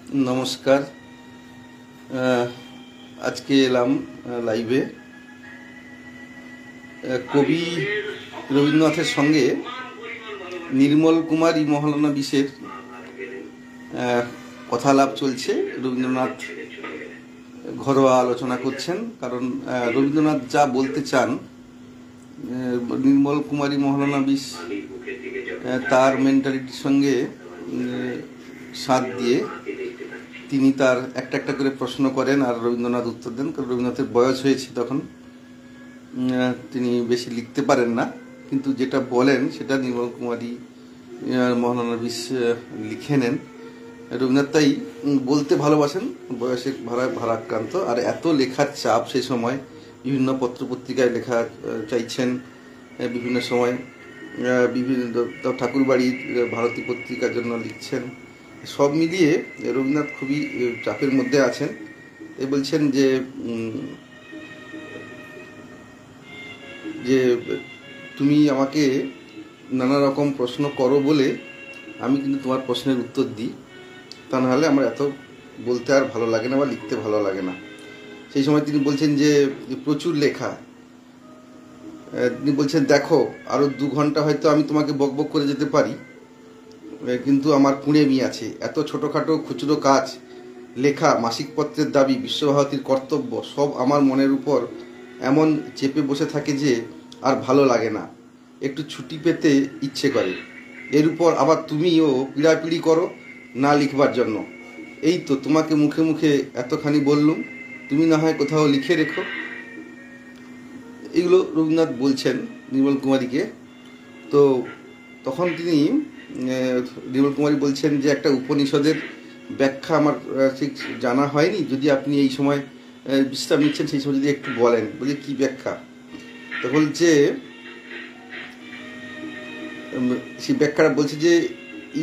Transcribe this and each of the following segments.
নমস্কার। আজকে এলাম লাইভে। কবি রবীন্দ্রনাথের সঙ্গে নির্মল কুমারী মহলানবিশের কথালাপ চলছে। রবীন্দ্রনাথ ঘরোয়া আলোচনা করছেন, কারণ রবীন্দ্রনাথ যা বলতে চান নির্মল কুমারী মহলানবিশ তার মেন্টালিটির সঙ্গে সাথ দিয়ে তিনি তার একটা একটা করে প্রশ্ন করেন আর রবীন্দ্রনাথ উত্তর দেন। কারণ রবীন্দ্রনাথের বয়স হয়েছে, তখন তিনি বেশি লিখতে পারেন না, কিন্তু যেটা বলেন সেটা নির্মল কুমারী মহলানবিশ লিখে নেন। রবীন্দ্রনাথ তাই বলতে ভালোবাসেন, বয়সে ভারাক্রান্ত, আর এত লেখার চাপ সেই সময়, বিভিন্ন পত্রপত্রিকায় লেখা চাইছেন, বিভিন্ন সময় বিভিন্ন ঠাকুরবাড়ির ভারতী পত্রিকার জন্য লিখছেন। সব মিলিয়ে রবীন্দ্রনাথ খুবই চাপের মধ্যে আছেন। বলছেন যে যে তুমি আমাকে নানা রকম প্রশ্ন করো বলে আমি কিন্তু তোমার প্রশ্নের উত্তর দিই, তা নাহলে আমার এত বলতে আর ভালো লাগে না বা লিখতে ভালো লাগে না। সেই সময় তিনি বলছেন যে প্রচুর লেখা। তিনি বলছেন, দেখো আরও 2 ঘন্টা হয়তো আমি তোমাকে বকবক করে যেতে পারি, কিন্তু আমার কুঁড়েমি আছে। এত ছোটোখাটো খুচরো কাজ, লেখা, মাসিক পত্রের দাবি, বিশ্বভারতীর কর্তব্য, সব আমার মনের উপর এমন চেপে বসে থাকে যে আর ভালো লাগে না, একটু ছুটি পেতে ইচ্ছে করে। এর উপর আবার তুমিও পিড়াপিড়ি করো না লিখবার জন্য। এই তো তোমাকে মুখে মুখে এতখানি বললুম, তুমি না হয় কোথাও লিখে রেখো। এগুলো রবীন্দ্রনাথ বলছেন নির্মল কুমারীকে। তো তখন তিনি নির্মল কুমারী বলছেন যে একটা উপনিষদের ব্যাখ্যা আমার ঠিক জানা হয়নি, যদি আপনি এই সময় বিশ্রাম নিচ্ছেন সেই সময় যদি একটু বলেন। বলি কি ব্যাখ্যা? তো বলছে, সেই ব্যাখ্যাটা বলছে যে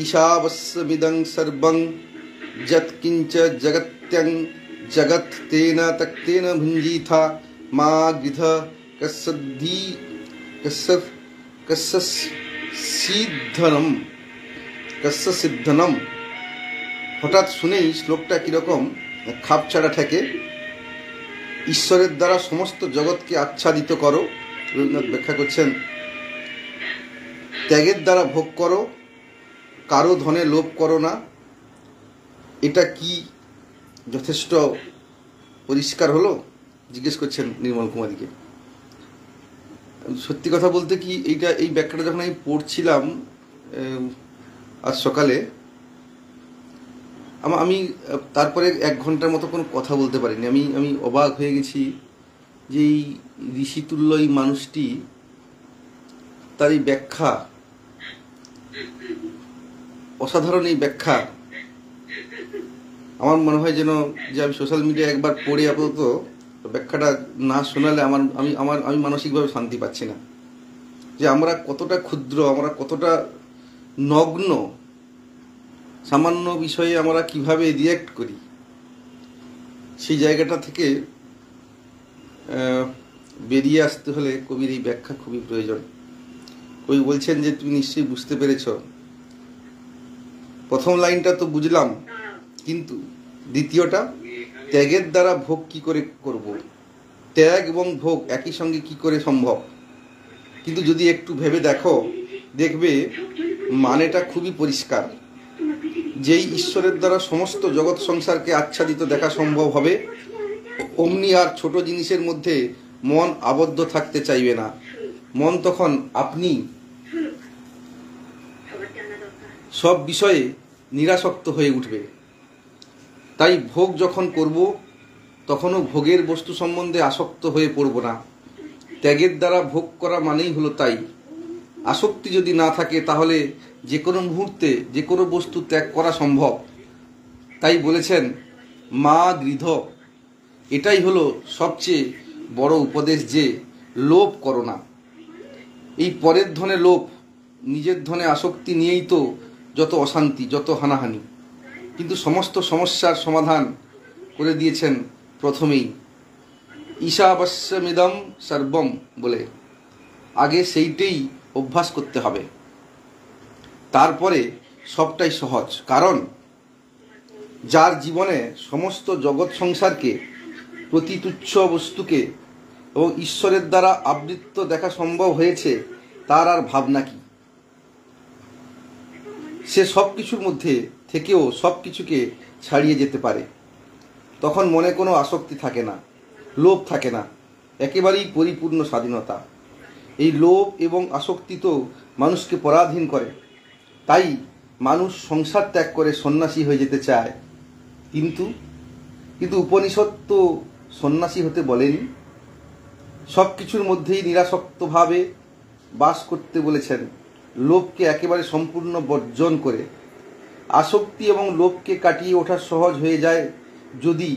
ঈশাবস্যমিদং সর্বং যৎকিঞ্চ জগত্যং জগৎ তেন তক্তেন ভুঞ্জিথা মা গৃধ কস্যদ্ধি সিদ্ধনম। হঠাৎ শুনেই শ্লোকটা কীরকম খাপছাড়া ঠেকে। ঈশ্বরের দ্বারা সমস্ত জগৎকে আচ্ছাদিত করো। রবীন্দ্রনাথ ব্যাখ্যা করছেন, ত্যাগের দ্বারা ভোগ করো, কারো ধনে লোভ করো না। এটা কি যথেষ্ট পরিষ্কার হলো? জিজ্ঞেস করছেন নির্মল কুমারীকে। সত্যি কথা বলতে কি, এই ব্যাখ্যাটা যখন আমি পড়ছিলাম আজ সকালে, আমি তারপরে 1 ঘন্টার মতো কোনো কথা বলতে পারিনি। আমি অবাক হয়ে গেছি যে এই ঋষিতুল্য এই মানুষটি, তার এই ব্যাখ্যা, অসাধারণ এই ব্যাখ্যা। আমার মনে হয় যেন যে আমি সোশ্যাল মিডিয়ায় একবার পড়ে আপাতত ব্যাখ্যাটা না শোনালে আমি মানসিকভাবে শান্তি পাচ্ছি না। যে আমরা কতটা ক্ষুদ্র, আমরা কতটা নগ্ন, সামান্য বিষয়ে আমরা কিভাবে রিয়্যাক্ট করি, সেই জায়গাটা থেকে বেরিয়ে আসতে হলে কবির এই ব্যাখ্যা খুবই প্রয়োজন। কবি বলছেন যে তুমি নিশ্চয়ই বুঝতে পেরেছ, প্রথম লাইনটা তো বুঝলাম, কিন্তু দ্বিতীয়টা, ত্যাগের দ্বারা ভোগ কি করে করব, ত্যাগ এবং ভোগ একই সঙ্গে কি করে সম্ভব? কিন্তু যদি একটু ভেবে দেখো, দেখবে মানেটা খুবই পরিষ্কার। যেই ঈশ্বরের দ্বারা সমস্ত জগৎ সংসারকে আচ্ছাদিত দেখা সম্ভব হবে, অমনি আর ছোট জিনিসের মধ্যে মন আবদ্ধ থাকতে চাইবে না। মন তখন আপনি সব বিষয়ে নিরাসক্ত হয়ে উঠবে। তাই ভোগ যখন করব, তখনও ভোগের বস্তু সম্বন্ধে আসক্ত হয়ে পড়ব না। ত্যাগের দ্বারা ভোগ করা মানেই হলো তাই। আসক্তি যদি না থাকে, তাহলে যে কোনো মুহূর্তে যে কোনো বস্তু ত্যাগ করা সম্ভব। তাই বলেছেন মা গৃধ। এটাই হলো সবচেয়ে বড় উপদেশ, যে লোভ করো না। এই পরের ধনে লোভ, নিজের ধনে আসক্তি নিয়েই তো যত অশান্তি, যত হানাহানি। কিন্তু সমস্ত সমস্যার সমাধান করে দিয়েছেন প্রথমেই ঈশাবস্যমিদং সর্বম বলে। আগে সেইটাই অভ্যাস করতে হবে, তারপরে সবটাই সহজ। কারণ যার জীবনে সমস্ত জগৎ সংসারকে, প্রতি তুচ্ছ বস্তুকে এবং ঈশ্বরের দ্বারা আবৃত্ত দেখা সম্ভব হয়েছে, তার আর ভাবনা কি? সে সব কিছুর মধ্যে থেকেও সব কিছুকে ছাড়িয়ে যেতে পারে। তখন মনে কোনো আসক্তি থাকে না, লোভ থাকে না, একেবারেই পরিপূর্ণ স্বাধীনতা। এই লোভ এবং আসক্তি তো মানুষকে পরাধীন করে। তাই মানুষ সংসার ত্যাগ করে সন্ন্যাসী হয়ে যেতে চায়। কিন্তু উপনিষদ তো সন্ন্যাসী হতে বলেনি, সব কিছুর মধ্যেই নিরাসক্তভাবে বাস করতে বলেছেন, লোভকে একেবারে সম্পূর্ণ বর্জন করে। আসক্তি এবং লোভকে কাটিয়ে ওঠা সহজ হয়ে যায় যদি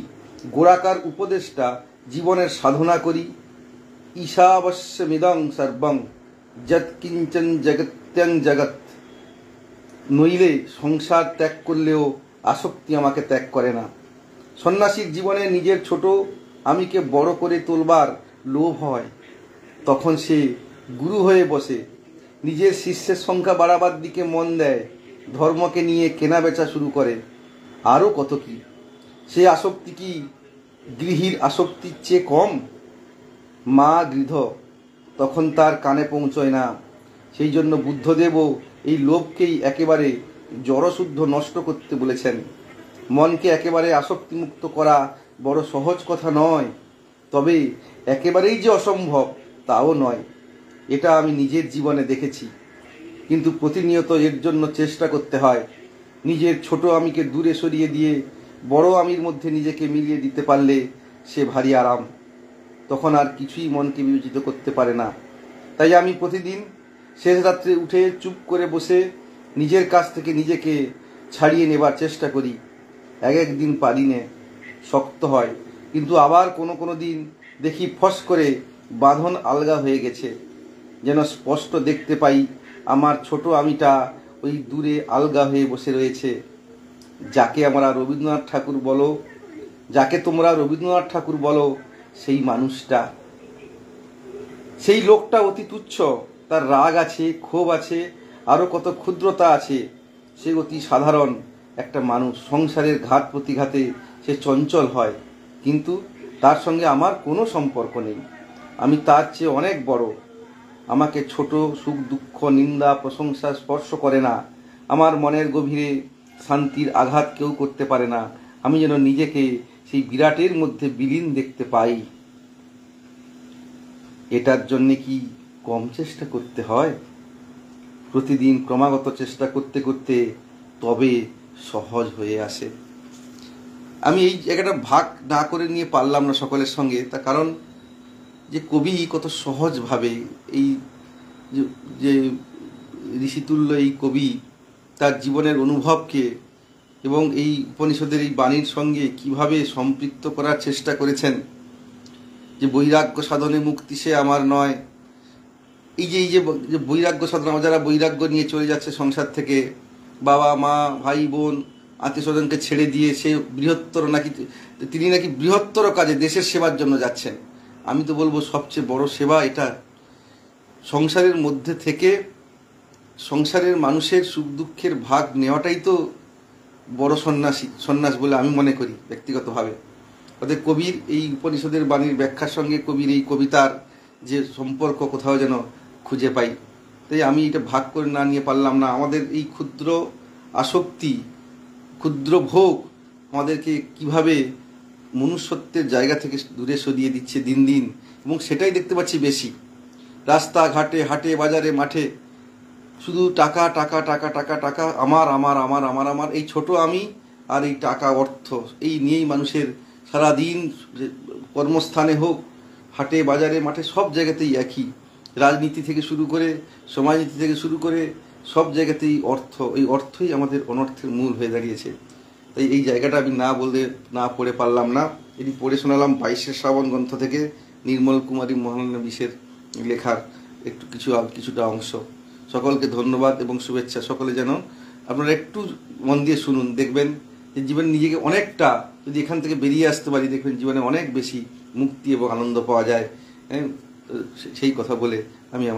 গোড়াকার উপদেশটা জীবনের সাধনা করি। ঈশাবস্যমিদং সর্বং যৎকিঞ্চন জগত্যং জগৎ। নইলে সংসার ত্যাগ করলেও আসক্তি আমাকে ত্যাগ করে না। সন্ন্যাসীর জীবনে নিজের ছোট আমিকে বড় করে তোলবার লোভ হয়, তখন সে গুরু হয়ে বসে, নিজের শিষ্যের সংখ্যা বাড়াবার দিকে মন দেয়, ধর্মকে নিয়ে কেনা বেচা শুরু করে, আরও কত কি। সে আসক্তি কি গৃহীর আসক্তির চেয়ে কম? মা গৃধ, তখন তার কানে পৌঁছয় না। সেই জন্য বুদ্ধদেবও এই লোভকেই একেবারে জড়শুদ্ধ নষ্ট করতে বলেছেন। মনকে একেবারে আসক্তিমুক্ত করা বড় সহজ কথা নয়, তবে একেবারেই যে অসম্ভব তাও নয়। এটা আমি নিজের জীবনে দেখেছি। কিন্তু প্রতিনিয়ত এর জন্য চেষ্টা করতে হয়। নিজের ছোট আমিকে দূরে সরিয়ে দিয়ে বড় আমির মধ্যে নিজেকে মিলিয়ে দিতে পারলে সে ভারী আরাম। তখন আর কিছুই মনকে বিবেচিত করতে পারে না। তাই আমি প্রতিদিন শেষ রাত্রে উঠে চুপ করে বসে নিজের কাছ থেকে নিজেকে ছাড়িয়ে নেবার চেষ্টা করি। এক দিন পারি নে, শক্ত হয়, কিন্তু আবার কোনো দিন দেখি ফস করে বাঁধন আলগা হয়ে গেছে। যেন স্পষ্ট দেখতে পাই আমার ছোট আমিটা ওই দূরে আলগা হয়ে বসে রয়েছে। যাকে তোমরা রবীন্দ্রনাথ ঠাকুর বলো, সেই মানুষটা, সেই লোকটা অতি তুচ্ছ। তার রাগ আছে, ক্ষোভ আছে, আরও কত ক্ষুদ্রতা আছে। সে অতি সাধারণ একটা মানুষ। সংসারের ঘাত প্রতিঘাতে সে চঞ্চল হয়, কিন্তু তার সঙ্গে আমার কোনো সম্পর্ক নেই। আমি তার চেয়ে অনেক বড়। আমাকে ছোট সুখ দুঃখ নিন্দা প্রশংসা স্পর্শ করে না। আমার মনের গভীরে শান্তির আঘাত কেউ করতে পারে না। আমি যেন নিজেকে সেই বিরাটের মধ্যে বিলীন দেখতে পাই। এটার জন্যে কি কম চেষ্টা করতে হয়? প্রতিদিন ক্রমাগত চেষ্টা করতে করতে তবে সহজ হয়ে আসে। আমি এই জায়গাটা ভাগ না করে নিয়ে পারলাম না সকলের সঙ্গে, তার কারণ যে কবি কত সহজভাবে এই যে ঋষিতুল্য এই কবি তার জীবনের অনুভবকে এবং এই উপনিষদের এই বাণীর সঙ্গে কিভাবে সম্পৃক্ত করার চেষ্টা করেছেন। যে বৈরাগ্য সাধনে মুক্তি সে আমার নয়, এই যে বৈরাগ্য সাধন, যারা বৈরাগ্য নিয়ে চলে যাচ্ছে সংসার থেকে, বাবা মা ভাই বোন আত্মীয় স্বজনকে ছেড়ে দিয়ে সে তিনি নাকি বৃহত্তর কাজে দেশের সেবার জন্য যাচ্ছেন। আমি তো বলবো সবচেয়ে বড় সেবা এটা। সংসারের মধ্যে থেকে সংসারের মানুষের সুখ দুঃখের ভাগ নেওয়াটাই তো বড় সন্ন্যাস বলে আমি মনে করি ব্যক্তিগতভাবে। অর্থাৎ কবির এই উপনিষদের বাণীর ব্যাখ্যার সঙ্গে কবির এই কবিতার যে সম্পর্ক কোথাও যেন খুঁজে পাই। তাই আমি এটা ভাগ করে না নিয়ে পারলাম না। আমাদের এই ক্ষুদ্র আসক্তি, ক্ষুদ্র ভোগ আমাদেরকে কিভাবে মনুষ্যত্বের জায়গা থেকে দূরে সরিয়ে দিচ্ছে দিন দিন, এবং সেটাই দেখতে পাচ্ছি বেশি। রাস্তাঘাটে, হাটে বাজারে, মাঠে শুধু টাকা টাকা টাকা টাকা টাকা, আমার আমার আমার আমার আমার এই ছোট আমি আর এই টাকা অর্থ, এই নিয়েই মানুষের সারাদিন কর্মস্থানে হোক, হাটে বাজারে মাঠে, সব জায়গাতেই একই। রাজনীতি থেকে শুরু করে সমাজনীতি থেকে শুরু করে সব জায়গাতেই অর্থ। এই অর্থই আমাদের অনর্থের মূল হয়ে দাঁড়িয়েছে। তাই এই জায়গাটা আমি না পড়ে পারলাম না। এটি পড়ে শোনালাম 22 শ্রাবণ গ্রন্থ থেকে নির্মল কুমারী মহানবীশের লেখার কিছুটা অংশ। সকলকে ধন্যবাদ এবং শুভেচ্ছা। সকলে যেন আপনারা একটু মন দিয়ে শুনুন, দেখবেন যে জীবনে নিজেকে অনেকটা যদি এখান থেকে বেরিয়ে আসতে পারি, দেখবেন জীবনে অনেক বেশি মুক্তি এবং আনন্দ পাওয়া যায়। সেই কথা বলে আমি আমার